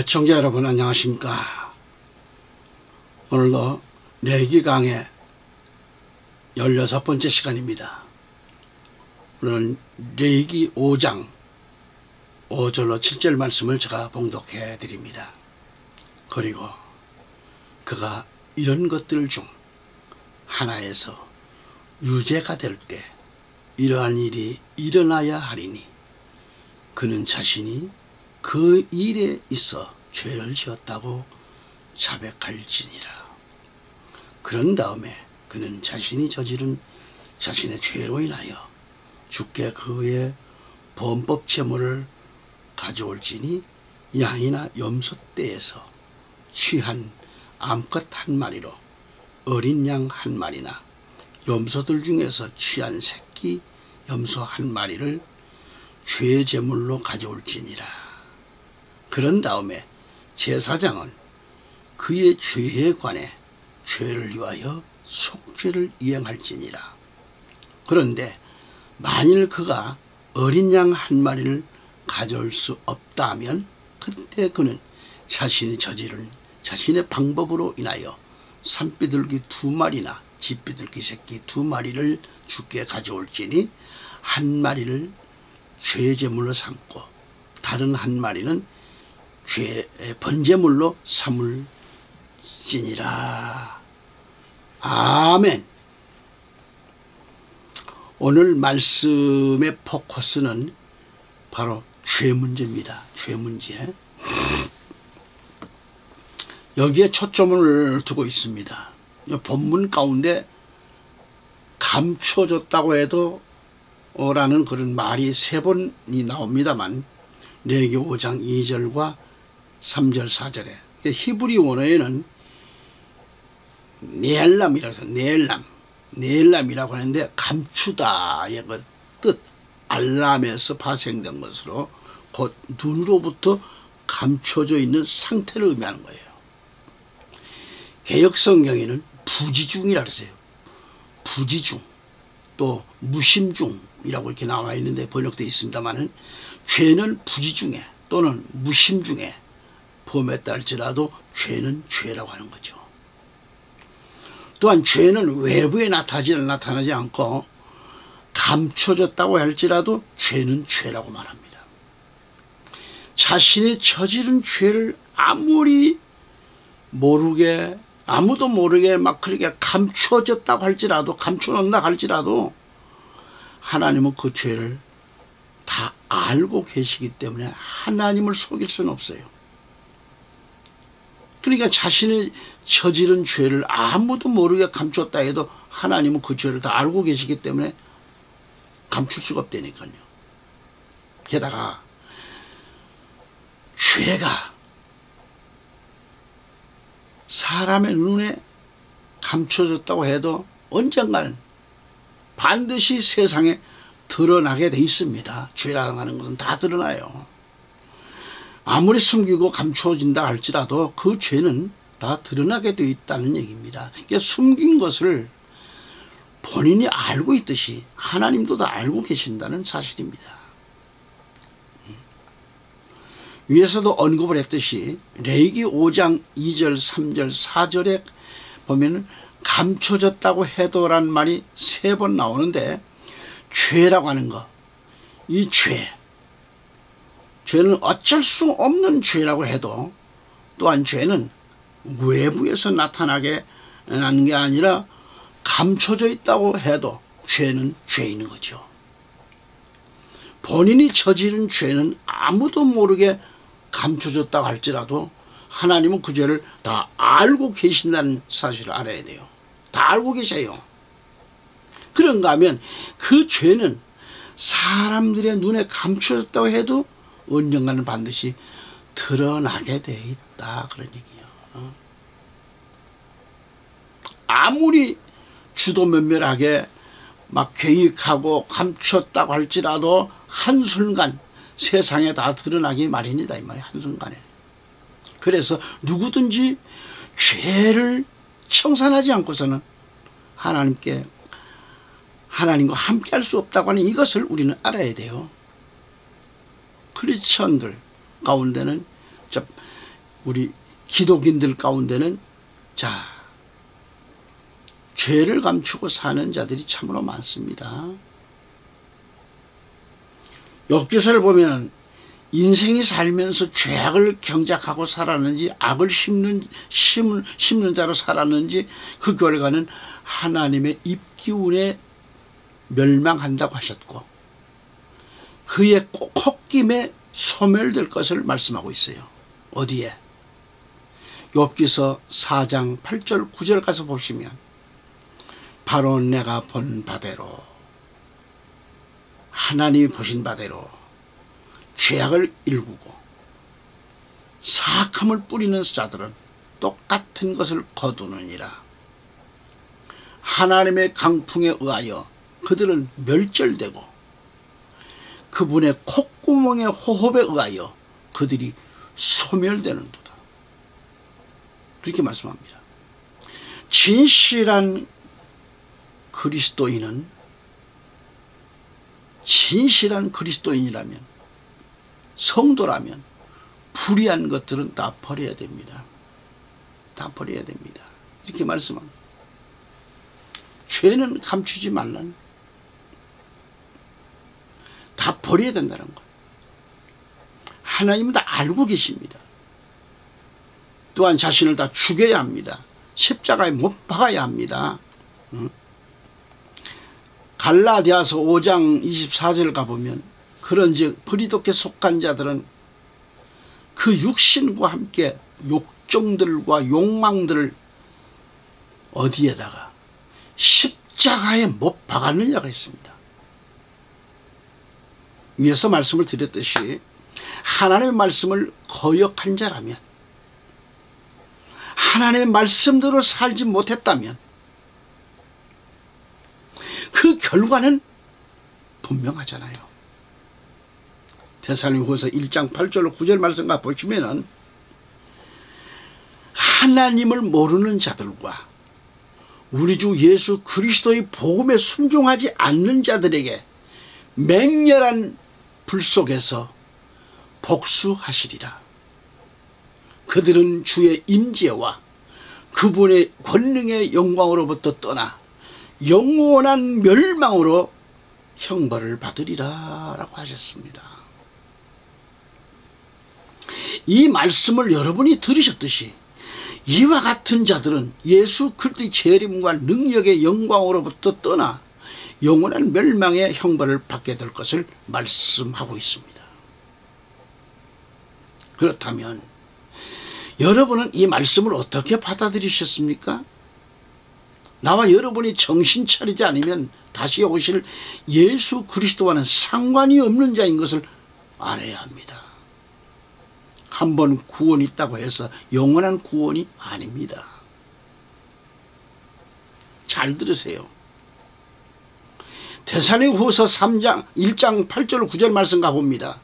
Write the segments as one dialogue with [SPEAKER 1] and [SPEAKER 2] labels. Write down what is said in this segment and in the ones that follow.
[SPEAKER 1] 청자 여러분 안녕하십니까. 오늘도 레위기 강의 16번째 시간입니다. 오늘은 레위기 5장 5절로 7절 말씀을 제가 봉독해 드립니다. 그리고 그가 이런 것들 중 하나에서 유죄가 될 때 이러한 일이 일어나야 하리니 그는 자신이 그 일에 있어 죄를 지었다고 자백할지니라. 그런 다음에 그는 자신이 저지른 자신의 죄로 인하여 주께 그의 범법 제물을 가져올지니 양이나 염소떼에서 취한 암컷 한 마리로 어린 양 한 마리나 염소들 중에서 취한 새끼 염소 한 마리를 죄 제물로 가져올지니라. 그런 다음에 제사장은 그의 죄에 관해 죄를 위하여 속죄를 이행할지니라. 그런데 만일 그가 어린 양 한 마리를 가져올 수 없다 하면 그때 그는 자신이 저지른 자신의 방법으로 인하여 산비둘기 2마리나 집비둘기 새끼 2마리를 주께 가져올지니 한 마리를 죄 제물로 삼고 다른 한 마리는 죄 번제물로 삼을지니라. 아멘. 오늘 말씀의 포커스는 바로 죄 문제입니다. 죄 문제. 여기에 초점을 두고 있습니다. 본문 가운데 감춰졌다고 해도 라는 그런 말이 3번이 나옵니다만 레위기 5장 2절과 3절 4절에 히브리 원어에는 네엘람이라고 해서 네엘람이라고 하는데 감추다의 그 뜻 알람에서 파생된 것으로 곧 눈으로부터 감춰져 있는 상태를 의미하는 거예요. 개역성경에는 부지중이라고 했어요. 부지중 또 무심중이라고 이렇게 나와 있는데 번역되어 있습니다만은 죄는 부지중에 또는 무심중에 범했다 할지라도 죄는 죄라고 하는 거죠. 또한 죄는 외부에 나타나지 않고 감춰졌다고 할지라도 죄는 죄라고 말합니다. 자신이 저지른 죄를 아무도 모르게 막 그렇게 감춰졌다고 할지라도 감춰놓는다 할지라도 하나님은 그 죄를 다 알고 계시기 때문에 하나님을 속일 수는 없어요. 그러니까 자신이 저지른 죄를 아무도 모르게 감췄다 해도 하나님은 그 죄를 다 알고 계시기 때문에 감출 수가 없다니까요. 게다가 죄가 사람의 눈에 감춰졌다고 해도 언젠가는 반드시 세상에 드러나게 돼 있습니다. 죄라는 하는 것은 다 드러나요. 아무리 숨기고 감추어진다 할지라도 그 죄는 다 드러나게 되어 있다는 얘기입니다. 그러니까 숨긴 것을 본인이 알고 있듯이 하나님도 다 알고 계신다는 사실입니다. 위에서도 언급을 했듯이 레위기 5장 2절 3절 4절에 보면은 감춰졌다고 해도란 말이 3번 나오는데 죄라고 하는 거, 이 죄는 어쩔 수 없는 죄라고 해도 또한 죄는 외부에서 나타나게 나는 게 아니라 감춰져 있다고 해도 죄는 죄인 거죠. 본인이 저지른 죄는 아무도 모르게 감춰졌다고 할지라도 하나님은 그 죄를 다 알고 계신다는 사실을 알아야 돼요. 다 알고 계셔요. 그런가 하면 그 죄는 사람들의 눈에 감춰졌다고 해도 언젠가는 반드시 드러나게 돼 있다 그런 얘기예요. 아무리 주도면밀하게 막 계획하고 감췄다고 할지라도 한순간 세상에 다 드러나기 마련이다 이 말이에요. 한순간에. 그래서 누구든지 죄를 청산하지 않고서는 하나님과 함께 할 수 없다고 하는 이것을 우리는 알아야 돼요. 크리스천들 가운데는 우리 기독인들 가운데는 자, 죄를 감추고 사는 자들이 참으로 많습니다. 욥기서를 보면 인생이 살면서 죄악을 경작하고 살았는지 악을 심는 자로 살았는지 그 결과는 하나님의 입기운에 멸망한다고 하셨고 그의 콧김에 소멸될 것을 말씀하고 있어요. 어디에? 욥기서 4장 8절 9절 가서 보시면 바로 내가 본 바대로 하나님이 보신 바대로 죄악을 일구고 사악함을 뿌리는 자들은 똑같은 것을 거두느니라. 하나님의 강풍에 의하여 그들은 멸절되고 그분의 콧구멍의 호흡에 의하여 그들이 소멸되는도다. 그렇게 말씀합니다. 진실한 그리스도인이라면 성도라면 불의한 것들은 다 버려야 됩니다. 다 버려야 됩니다. 이렇게 말씀합니다. 죄는 감추지 말라는 다 버려야 된다는 것. 하나님은 다 알고 계십니다. 또한 자신을 다 죽여야 합니다. 십자가에 못 박아야 합니다. 갈라디아서 5장 24절 가보면 그런즉 그리스도께 속한 자들은 그 육신과 함께 욕정들과 욕망들을 어디에다가 십자가에 못 박았느냐고 했습니다. 위에서 말씀을 드렸듯이 하나님의 말씀을 거역한 자라면 하나님의 말씀대로 살지 못했다면 그 결과는 분명하잖아요. 데살로니가후서 1장 8절 9절 말씀과 보시면은 하나님을 모르는 자들과 우리 주 예수 그리스도의 복음에 순종하지 않는 자들에게 맹렬한 불 속에서 복수하시리라. 그들은 주의 임재와 그분의 권능의 영광으로부터 떠나 영원한 멸망으로 형벌을 받으리라 라고 하셨습니다. 이 말씀을 여러분이 들으셨듯이 이와 같은 자들은 예수 그리스도의 재림과 능력의 영광으로부터 떠나 영원한 멸망의 형벌을 받게 될 것을 말씀하고 있습니다. 그렇다면 여러분은 이 말씀을 어떻게 받아들이셨습니까? 나와 여러분이 정신 차리지 않으면 다시 오실 예수 그리스도와는 상관이 없는 자인 것을 알아야 합니다. 한 번 구원이 있다고 해서 영원한 구원이 아닙니다. 잘 들으세요. 데살로니가후서 1장 8절 9절 말씀 가봅니다.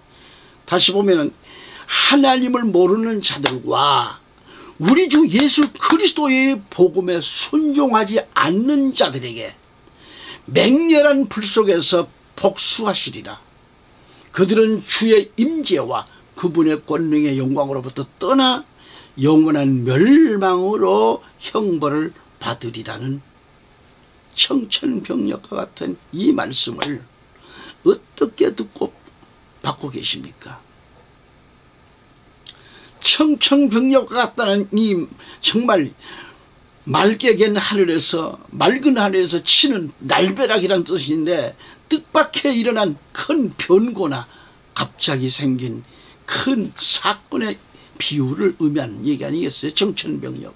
[SPEAKER 1] 다시 보면은 하나님을 모르는 자들과 우리 주 예수 그리스도의 복음에 순종하지 않는 자들에게 맹렬한 불 속에서 복수하시리라. 그들은 주의 임재와 그분의 권능의 영광으로부터 떠나 영원한 멸망으로 형벌을 받으리라는 청천벽력과 같은 이 말씀을 어떻게 듣고 받고 계십니까? 청천벽력과 같다는 이 정말 맑게 갠 하늘에서 맑은 하늘에서 치는 날벼락이란 뜻인데 뜻밖에 일어난 큰 변고나 갑자기 생긴 큰 사건의 비유를 의미하는 얘기 아니겠어요? 청천벽력.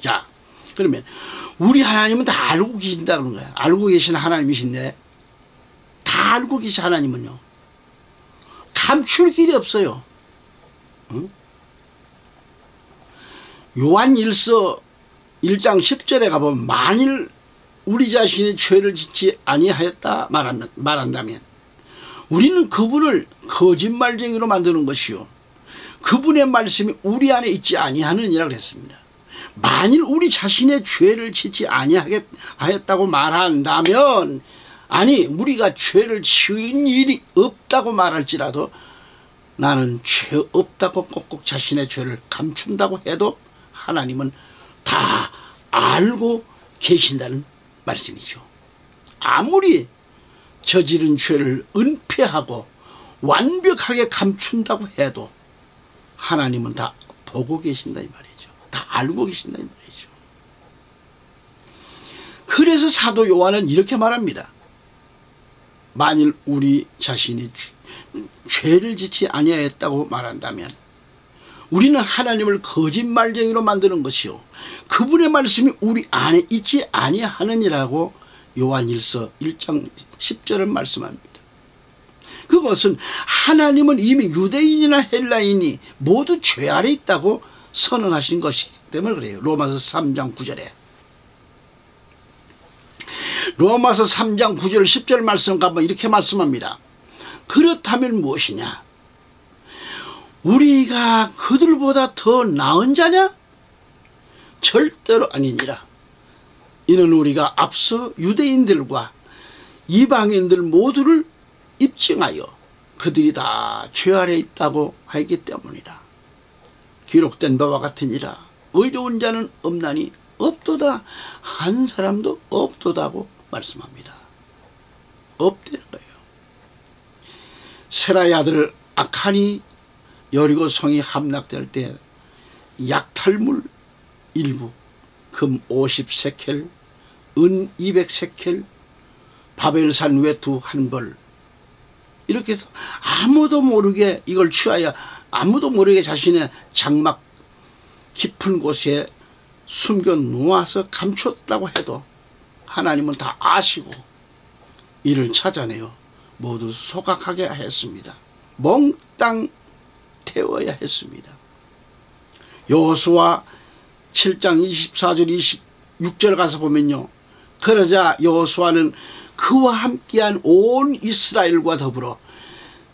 [SPEAKER 1] 자, 그러면 우리 하나님은 다 알고 계신다 그런 거야. 알고 계신 하나님이신데 다 알고 계신 하나님은요 감출 길이 없어요. 응? 요한일서 1장 10절에 가보면 만일 우리 자신이 죄를 짓지 아니하였다 말한다면 우리는 그분을 거짓말쟁이로 만드는 것이요 그분의 말씀이 우리 안에 있지 아니하느니라 그랬습니다. 만일 우리 자신의 죄를 짓지 아니하였다고 말한다면 아니 우리가 죄를 지은 일이 없다고 말할지라도 나는 죄 없다고 꼭꼭 자신의 죄를 감춘다고 해도 하나님은 다 알고 계신다는 말씀이죠. 아무리 저지른 죄를 은폐하고 완벽하게 감춘다고 해도 하나님은 다 보고 계신다 이 말이죠. 다 알고 계신다 이 말이죠. 그래서 사도 요한은 이렇게 말합니다. 만일 우리 자신이 죄를 짓지 아니하였다고 말한다면 우리는 하나님을 거짓말쟁이로 만드는 것이요 그분의 말씀이 우리 안에 있지 아니하느니라고 요한일서 1장 10절은 말씀합니다. 그것은 하나님은 이미 유대인이나 헬라인이 모두 죄 아래 있다고 선언하신 것이기 때문에 그래요. 로마서 3장 9절에. 로마서 3장 9절 10절 말씀 가면 이렇게 말씀합니다. 그렇다면 무엇이냐? 우리가 그들보다 더 나은 자냐? 절대로 아니니라. 이는 우리가 앞서 유대인들과 이방인들 모두를 입증하여 그들이 다 죄 아래 있다고 하기 때문이라. 기록된 바와 같으니라. 의로운 자는 없나니 없도다 한 사람도 없도다고 말씀합니다. 없다는 거예요. 세라의 아들 아칸이 여리고 성이 함락될 때 약탈물 일부, 금 50세켈, 은 200세켈, 바벨산 외투 한 벌, 이렇게 해서 아무도 모르게 이걸 취하여 아무도 모르게 자신의 장막 깊은 곳에 숨겨 놓아서 감췄다고 해도 하나님은 다 아시고 이를 찾아내어 모두 소각하게 했습니다. 몽땅 태워야 했습니다. 여호수아 7장 24절 26절 가서 보면요. 그러자 여호수아는 그와 함께한 온 이스라엘과 더불어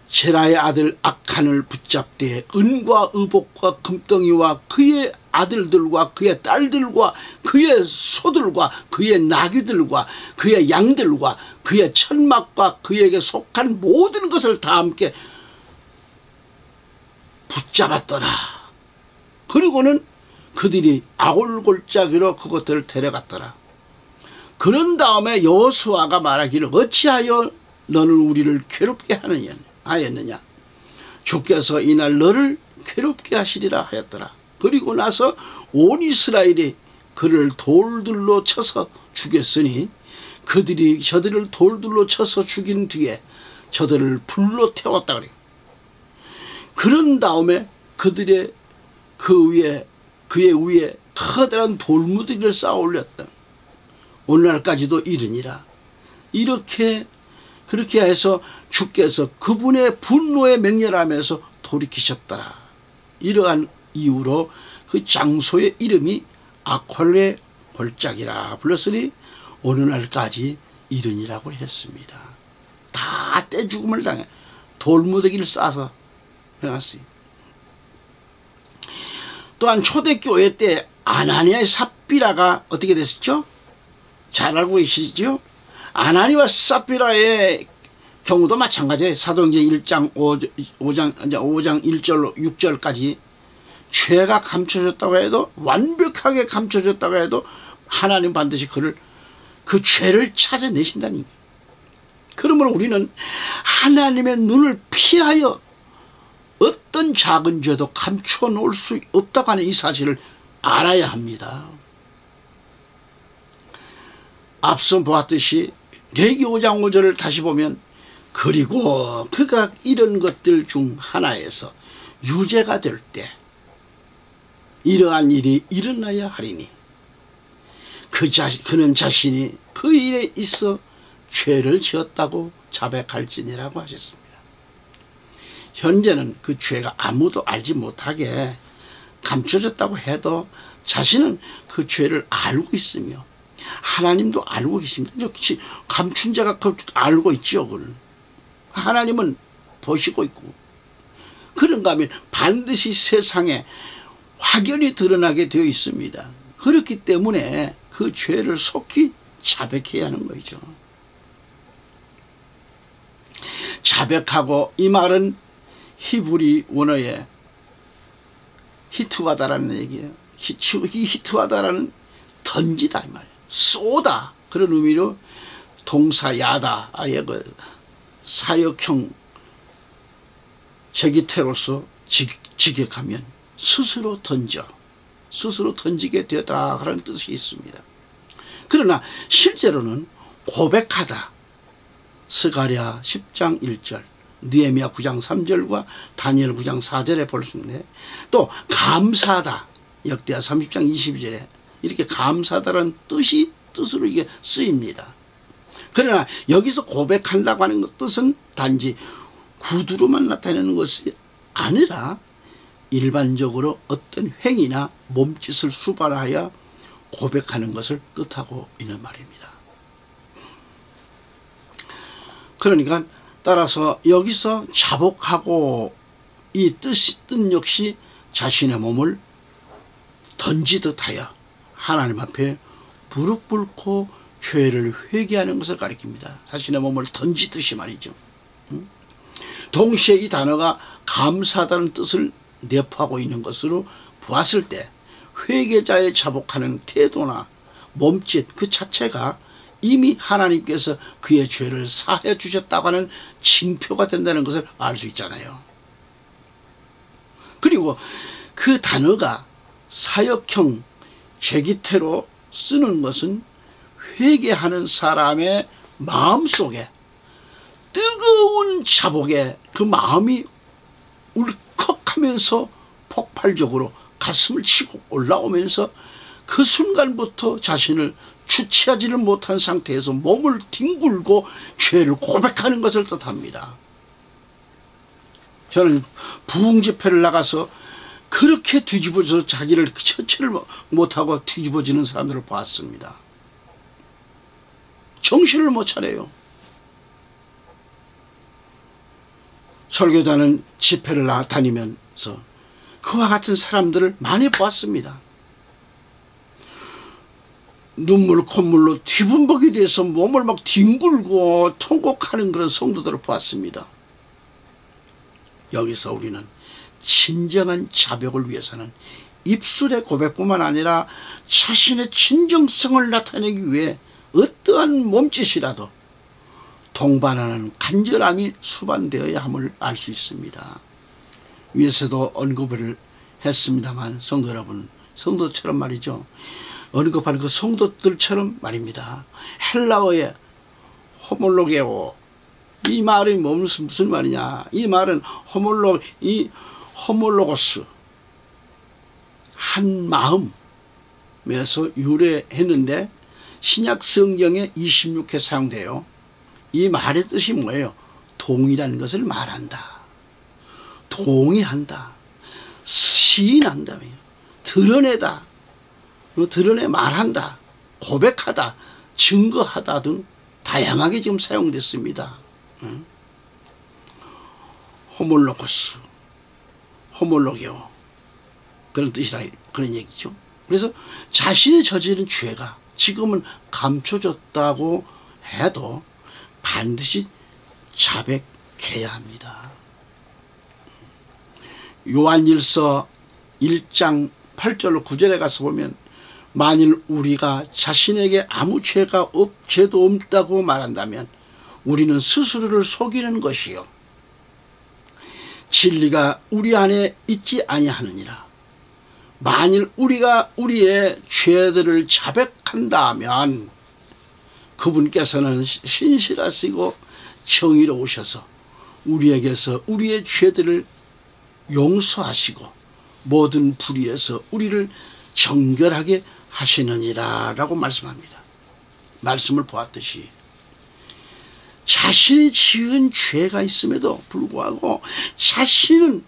[SPEAKER 1] 제라의 아들 아칸을 붙잡되 은과 의복과 금덩이와 그의 아들들과 그의 딸들과 그의 소들과 그의 나귀들과 그의 양들과 그의 천막과 그에게 속한 모든 것을 다 함께 붙잡았더라. 그리고는 그들이 아골골짜기로 그것들을 데려갔더라. 그런 다음에 여호수아가 말하기를 어찌하여 너는 우리를 괴롭게 하였느냐. 주께서 이날 너를 괴롭게 하시리라 하였더라. 그리고 나서 온 이스라엘이 그를 돌들로 쳐서 죽였으니 그들이 저들을 돌들로 쳐서 죽인 뒤에 저들을 불로 태웠다 그래요. 그런 다음에 그들의 그의 위에 커다란 돌무더기를 쌓아 올렸다. 오늘날까지도 이르니라. 그렇게 해서 주께서 그분의 분노에 맹렬하면서 돌이키셨더라. 이러한 이유로 그 장소의 이름이 아콜레 골짜기라 불렀으니 오늘날까지 이르니라고 했습니다. 다 떼죽음을 당해 돌무더기를 싸서 해놨어요. 또한 초대교회 때 아나니아의 삽비라가 어떻게 됐었죠? 잘 알고 계시죠? 아나니와 삽비라의 경우도 마찬가지예요. 사도행전 1장 5장 1절로 6절까지 죄가 감춰졌다고 해도 완벽하게 감춰졌다고 해도 하나님 반드시 그 죄를 찾아내신다는 거예요. 그러므로 우리는 하나님의 눈을 피하여 어떤 작은 죄도 감춰 놓을 수 없다고 하는 이 사실을 알아야 합니다. 앞서 보았듯이 레위기 5장 5절을 다시 보면 그리고 그가 이런 것들 중 하나에서 유죄가 될 때 이러한 일이 일어나야 하리니 그는 자신이 그 일에 있어 죄를 지었다고 자백할지니라고 하셨습니다. 현재는 그 죄가 아무도 알지 못하게 감춰졌다고 해도 자신은 그 죄를 알고 있으며 하나님도 알고 계십니다. 이렇게 감춘 자가 알고 있지요. 그걸 하나님은 보시고 있고 그런가 하면 반드시 세상에 확연히 드러나게 되어 있습니다. 그렇기 때문에 그 죄를 속히 자백해야 하는 거죠. 자백하고 이 말은 히브리 원어에 히트와다라는 얘기예요. 히트와다라는 던지다 이 말이에요. 쏘다 그런 의미로 동사 야다 아예 그 사역형 제기태로서 직역하면 스스로 던지게 되다라는 뜻이 있습니다. 그러나 실제로는 고백하다 스가랴 10장 1절 느헤미야 9장 3절과 다니엘 9장 4절에 볼 수 있는데 또 감사하다 역대하 30장 22절에 이렇게 감사하다라는 뜻으로 이게 쓰입니다. 그러나 여기서 고백한다고 하는 뜻은 단지 구두로만 나타내는 것이 아니라 일반적으로 어떤 행위나 몸짓을 수반하여 고백하는 것을 뜻하고 있는 말입니다. 그러니까 따라서 여기서 자복하고 이 뜻 역시 자신의 몸을 던지듯 하여 하나님 앞에 무릎 꿇고 죄를 회개하는 것을 가리킵니다. 자신의 몸을 던지듯이 말이죠. 동시에 이 단어가 감사하다는 뜻을 내포하고 있는 것으로 보았을 때 회개자의 자복하는 태도나 몸짓 그 자체가 이미 하나님께서 그의 죄를 사해 주셨다고 하는 징표가 된다는 것을 알 수 있잖아요. 그리고 그 단어가 사역형 제기태로 쓰는 것은 회개하는 사람의 마음속에 뜨거운 자복에 그 마음이 울컥하면서 폭발적으로 가슴을 치고 올라오면서 그 순간부터 자신을 주체하지를 못한 상태에서 몸을 뒹굴고 죄를 고백하는 것을 뜻합니다. 저는 부흥 집회를 나가서 그렇게 뒤집어져서 자기를 처치를 못하고 뒤집어지는 사람들을 봤습니다. 정신을 못 차려요. 설교자는 집회를 다니면서 그와 같은 사람들을 많이 보았습니다. 눈물 콧물로 뒤범벅이 돼서 몸을 막 뒹굴고 통곡하는 그런 성도들을 보았습니다. 여기서 우리는 진정한 자복을 위해서는 입술의 고백뿐만 아니라 자신의 진정성을 나타내기 위해 어떠한 몸짓이라도 동반하는 간절함이 수반되어야 함을 알 수 있습니다. 위에서도 언급을 했습니다만 성도 여러분, 성도처럼 말이죠. 언급하는 그 성도들처럼 말입니다. 헬라어의 호몰로게오, 이 말이 무슨 말이냐? 이 말은 호몰로고스, 한 마음에서 유래했는데 신약 성경에 26회 사용돼요. 이 말의 뜻이 뭐예요? 동의라는 것을 말한다, 동의한다, 시인한다, 드러내다, 드러내 말한다, 고백하다, 증거하다 등 다양하게 지금 사용됐습니다. 호몰로고스, 호몰로게오, 그런 뜻이라 그런 얘기죠. 그래서 자신이 저지른 죄가 지금은 감춰졌다고 해도 반드시 자백해야 합니다. 요한일서 1장 8절로 9절에 가서 보면 만일 우리가 자신에게 아무 죄도 없다고 말한다면 우리는 스스로를 속이는 것이요 진리가 우리 안에 있지 아니하느니라. 만일 우리가 우리의 죄들을 자백한다면 그분께서는 신실하시고 정의로우셔서 우리에게서 우리의 죄들을 용서하시고 모든 불의에서 우리를 정결하게 하시느니라 라고 말씀합니다. 말씀을 보았듯이 자신이 지은 죄가 있음에도 불구하고 자신은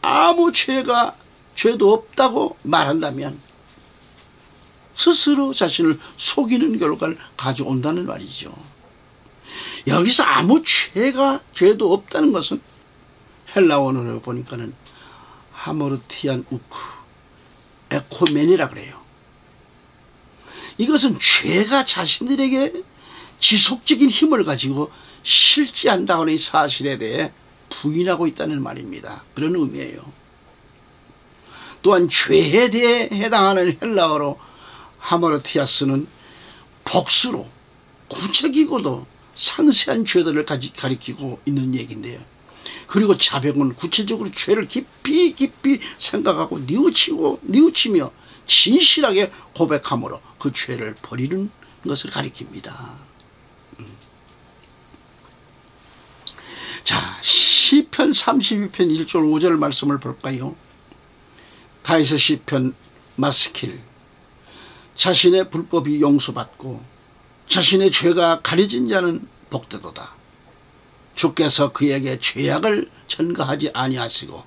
[SPEAKER 1] 아무 죄도 없다고 말한다면 스스로 자신을 속이는 결과를 가져온다는 말이죠. 여기서 아무 죄도 없다는 것은 헬라 원어로 보니까는 하모르티안 우크 에코멘이라 그래요. 이것은 죄가 자신들에게 지속적인 힘을 가지고 실지한다고 하는 이 사실에 대해 부인하고 있다는 말입니다. 그런 의미예요. 또한 죄에 대해 해당하는 헬라어로 하마르티아스는 복수로 구체적이고도 상세한 죄들을 가리키고 있는 얘기인데요. 그리고 자백은 구체적으로 죄를 깊이 생각하고 뉘우치며 진실하게 고백함으로 그 죄를 버리는 것을 가리킵니다. 자, 시편 32편 1절 5절 말씀을 볼까요? 다윗의 시편 마스킬. 자신의 불법이 용서받고 자신의 죄가 가려진 자는 복되도다. 주께서 그에게 죄악을 전가하지 아니하시고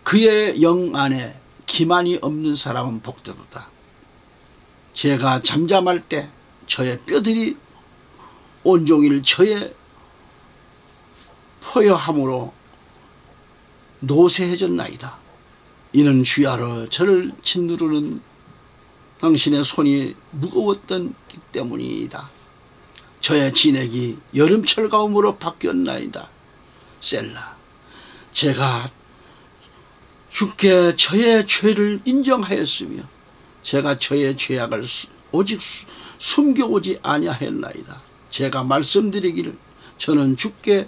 [SPEAKER 1] 그의 영 안에 기만이 없는 사람은 복되도다. 제가 잠잠할 때 저의 뼈들이 온종일 저의 포효함으로 노쇠해졌나이다. 이는 주야로 저를 짓누르는 당신의 손이 무거웠던 기 때문이다. 저의 진액이 여름철 가움으로 바뀌었나이다. 셀라. 제가 주께 저의 죄를 인정하였으며 제가 저의 죄악을 오직 숨겨오지 아니하였나이다. 제가 말씀드리기를 저는 주께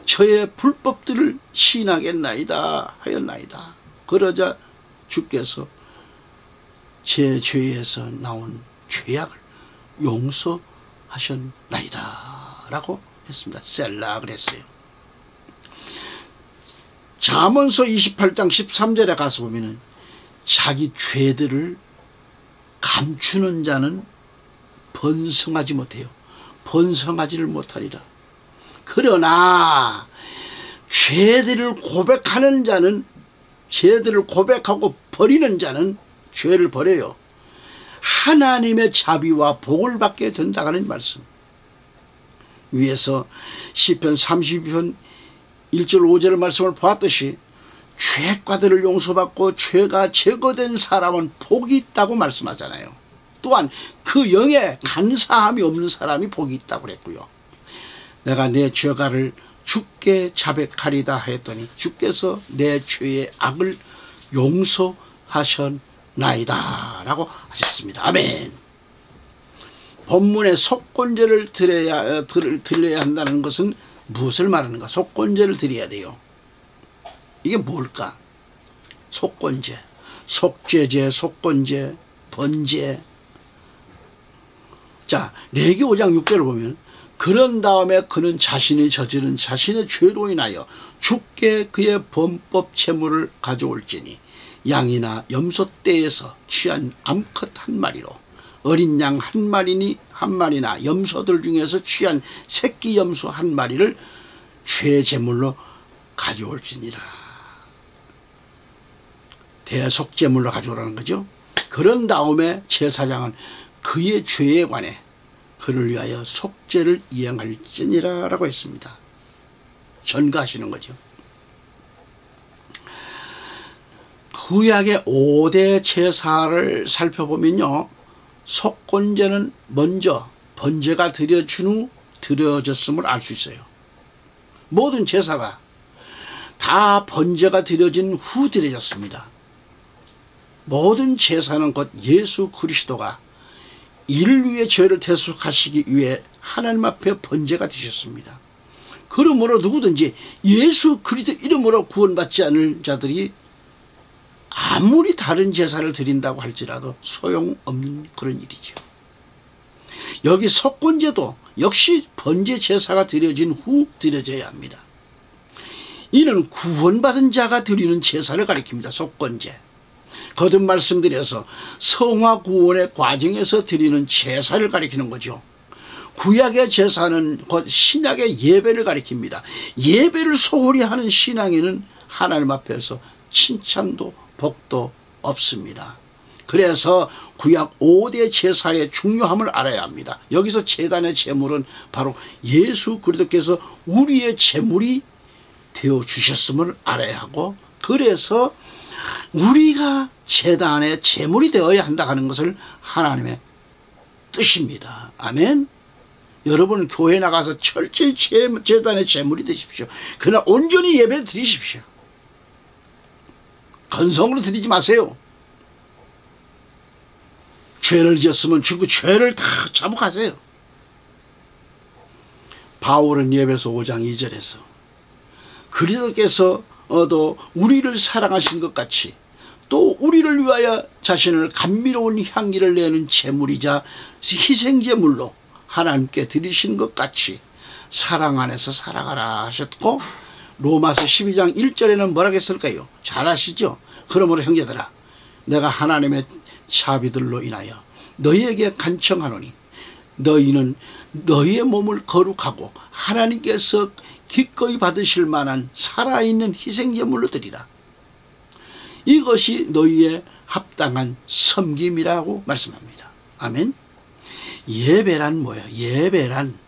[SPEAKER 1] 저의 불법들을 시인하겠나이다 하였나이다. 그러자 주께서 제 죄에서 나온 죄악을 용서하셨나이다 라고 했습니다. 셀라 그랬어요. 잠언서 28장 13절에 가서 보면은 자기 죄들을 감추는 자는 번성하지 못해요. 번성하지를 못하리라. 그러나 죄들을 고백하는 자는, 죄들을 고백하고 버리는 자는 죄를 버려요. 하나님의 자비와 복을 받게 된다는 말씀. 위에서 시편 32편 1절 5절의 말씀을 보았듯이 죄과들을 용서받고 죄가 제거된 사람은 복이 있다고 말씀하잖아요. 또한 그 영에 간사함이 없는 사람이 복이 있다고 그랬고요. 내가 내 죄가를 주께 자백하리다 했더니 주께서 내 죄의 악을 용서하셨나이다 라고 하셨습니다. 아멘. 본문의 속건제를 드려야 한다는 것은 무엇을 말하는가? 속건제를 드려야 돼요. 이게 뭘까? 속건제, 속죄제, 속건제, 번제. 자, 레위기 5장 6절을 보면 그런 다음에 그는 자신이 저지른 자신의 죄로 인하여 주께 그의 범법 제물을 가져올지니 양이나 염소 떼에서 취한 암컷 한 마리로 어린 양 한 마리나 염소들 중에서 취한 새끼 염소 한 마리를 죄 제물로 가져올지니라. 대속제물로 가져오라는 거죠. 그런 다음에 제사장은 그의 죄에 관해 그를 위하여 속죄를 이행할지니라 라고 했습니다. 전가하시는 거죠. 구약의 5대 제사를 살펴보면요, 속건제는 먼저 번제가 드려진 후 드려졌음을 알 수 있어요. 모든 제사가 다 번제가 드려진 후 드려졌습니다. 모든 제사는 곧 예수 그리스도가 인류의 죄를 대속하시기 위해 하나님 앞에 번제가 되셨습니다. 그러므로 누구든지 예수 그리스도 이름으로 구원받지 않을 자들이 아무리 다른 제사를 드린다고 할지라도 소용없는 그런 일이죠. 여기 속건제도 역시 번제 제사가 드려진 후 드려져야 합니다. 이는 구원받은 자가 드리는 제사를 가리킵니다. 속건제. 거듭 말씀드려서 성화 구원의 과정에서 드리는 제사를 가리키는 거죠. 구약의 제사는 곧 신약의 예배를 가리킵니다. 예배를 소홀히 하는 신앙에는 하나님 앞에서 칭찬도 복도 없습니다. 그래서 구약 5대 제사의 중요함을 알아야 합니다. 여기서 제단의 제물은 바로 예수 그리스도께서 우리의 제물이 되어주셨음을 알아야 하고, 그래서 우리가 제단의 제물이 되어야 한다 하는 것을 하나님의 뜻입니다. 아멘. 여러분은 교회 나가서 철저히 제단의 제물이 되십시오. 그러나 온전히 예배 드리십시오. 건성으로 드리지 마세요. 죄를 지었으면 죽고 죄를 다 자복하세요. 바울은 에베소 5장 2절에서 그리스도께서도 우리를 사랑하신 것 같이 또 우리를 위하여 자신을 감미로운 향기를 내는 제물이자 희생제물로 하나님께 드리신 것 같이 사랑 안에서 살아가라 하셨고, 로마서 12장 1절에는 뭐라고 했을까요? 잘 아시죠? 그러므로 형제들아, 내가 하나님의 자비들로 인하여 너희에게 간청하노니 너희는 너희의 몸을 거룩하고 하나님께서 기꺼이 받으실 만한 살아있는 희생제물로 드리라. 이것이 너희의 합당한 섬김이라고 말씀합니다. 아멘. 예배란 뭐예요? 예배란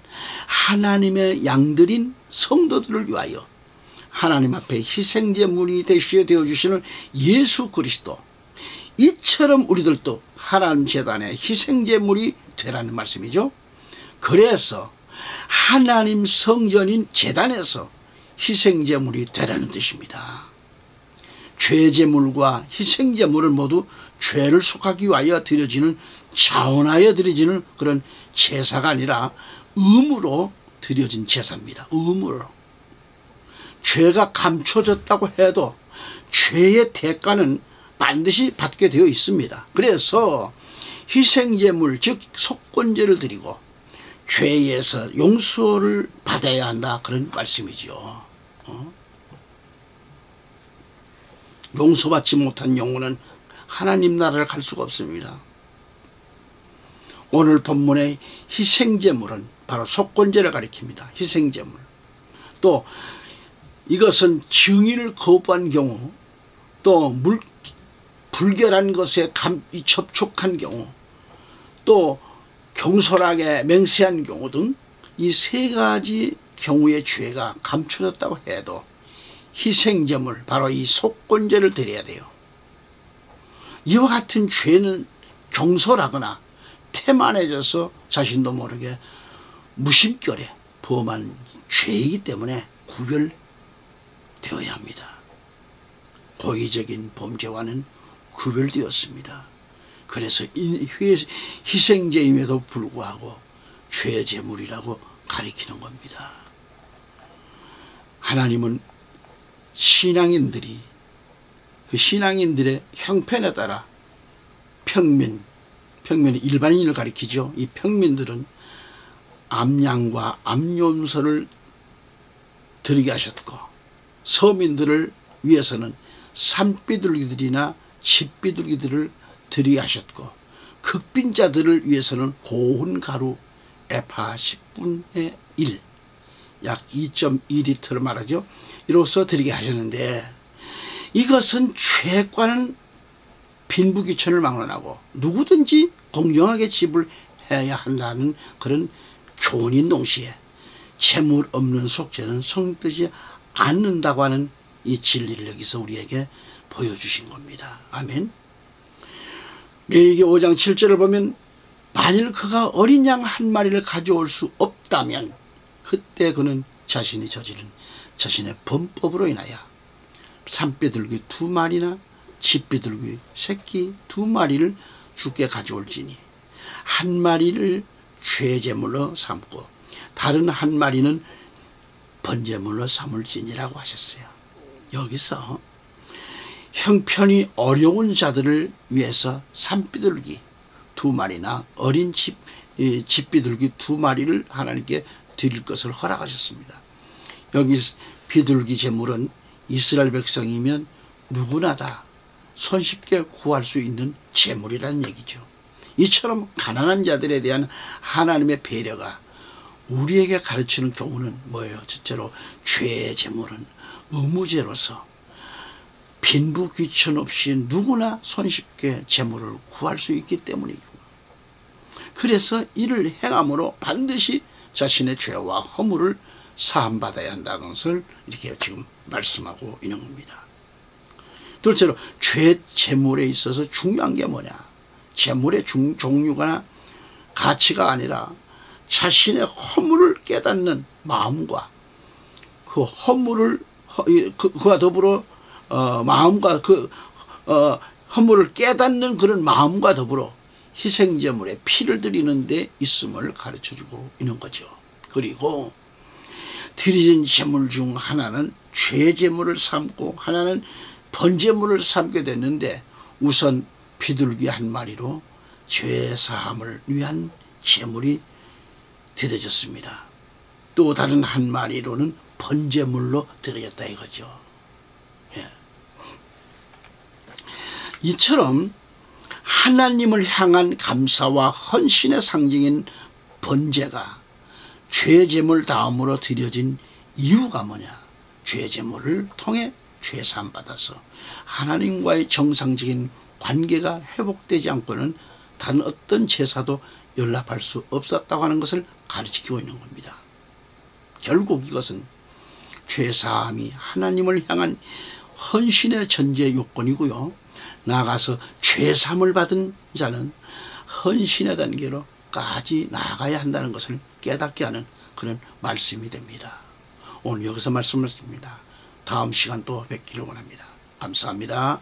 [SPEAKER 1] 하나님의 양들인 성도들을 위하여 하나님 앞에 희생제물이 되어주시는 예수 그리스도, 이처럼 우리들도 하나님 제단의 희생제물이 되라는 말씀이죠. 그래서 하나님 성전인 제단에서 희생제물이 되라는 뜻입니다. 죄제물과 희생제물은 모두 죄를 속하기 위하여 드려지는, 자원하여 드려지는 그런 제사가 아니라 의무로 드려진 제사입니다. 의무로. 죄가 감춰졌다고 해도 죄의 대가는 반드시 받게 되어 있습니다. 그래서 희생제물, 즉 속건제를 드리고 죄에서 용서를 받아야 한다, 그런 말씀이죠. 용서받지 못한 영혼은 하나님 나라를 갈 수가 없습니다. 오늘 본문의 희생제물은 바로 속건제를 가리킵니다. 희생제물. 또 이것은 증인을 거부한 경우, 또 불결한 것에 접촉한 경우, 또 경솔하게 맹세한 경우 등 이 세 가지 경우의 죄가 감춰졌다고 해도 희생제물, 바로 이 속건제를 드려야 돼요. 이와 같은 죄는 경솔하거나 태만해져서 자신도 모르게 무심결에 범한 죄이기 때문에 구별되어야 합니다. 고의적인 범죄와는 구별되었습니다. 그래서 희생제임에도 불구하고 죄제물이라고 가리키는 겁니다. 하나님은 신앙인들이 그 신앙인들의 형편에 따라 평민이 일반인을 가리키죠. 이 평민들은 암양과 암염소를 드리게 하셨고, 서민들을 위해서는 산비둘기들이나 집비둘기들을 드리게 하셨고, 극빈자들을 위해서는 고운 가루 에파 10분의 1, 약 2.2리터를 말하죠. 이로써 드리게 하셨는데, 이것은 죄과는 빈부귀천을 막론하고 누구든지 공정하게 지불해야 한다는 그런 교훈인 동시에 재물 없는 속죄는 성립되지 않는다고 하는 이 진리를 여기서 우리에게 보여주신 겁니다. 아멘. 레위기 5장 7절을 보면 만일 그가 어린 양 한 마리를 가져올 수 없다면 그때 그는 자신이 저지른 자신의 범법으로 인하여 산비둘기 2마리나 집비둘기 새끼 2마리를 주께 가져올지니 한 마리를 죄제물로 삼고 다른 한 마리는 번제물로 삼을지니라고 하셨어요. 여기서 형편이 어려운 자들을 위해서 산비둘기 2마리나 어린 집비둘기 2마리를 하나님께 드릴 것을 허락하셨습니다. 여기 비둘기 제물은 이스라엘 백성이면 누구나 다 손쉽게 구할 수 있는 제물이라는 얘기죠. 이처럼 가난한 자들에 대한 하나님의 배려가 우리에게 가르치는 교훈은 뭐예요? 첫째로 죄의 제물은 의무제로서 빈부귀천 없이 누구나 손쉽게 제물을 구할 수 있기 때문이고, 그래서 이를 행함으로 반드시 자신의 죄와 허물을 사함받아야 한다는 것을 이렇게 지금 말씀하고 있는 겁니다. 둘째로 죄 제물에 있어서 중요한 게 뭐냐? 제물의 종류가 가치가 아니라 자신의 허물을 깨닫는 마음과 그 허물을 그와 더불어 마음과 허물을 깨닫는 그런 마음과 더불어 희생제물에 피를 드리는 데 있음을 가르쳐주고 있는 거죠. 그리고 드려진 제물 중 하나는 죄제물을 삼고 하나는 번제물을 삼게 됐는데 우선 비둘기 한 마리로 죄사함을 위한 제물이 드려졌습니다. 또 다른 한 마리로는 번제물로 드려졌다 이거죠. 예. 이처럼 하나님을 향한 감사와 헌신의 상징인 번제가 죄제물 다음으로 드려진 이유가 뭐냐? 죄제물을 통해 죄사함 받아서 하나님과의 정상적인 관계가 회복되지 않고는 다른 어떤 제사도 연락할 수 없었다고 하는 것을 가르치고 있는 겁니다. 결국 이것은 죄사함이 하나님을 향한 헌신의 전제 요건이고요. 나아가서 죄사함을 받은 자는 헌신의 단계로까지 나아가야 한다는 것을 깨닫게 하는 그런 말씀이 됩니다. 오늘 여기서 말씀을 드립니다. 다음 시간 또 뵙기를 원합니다. 감사합니다.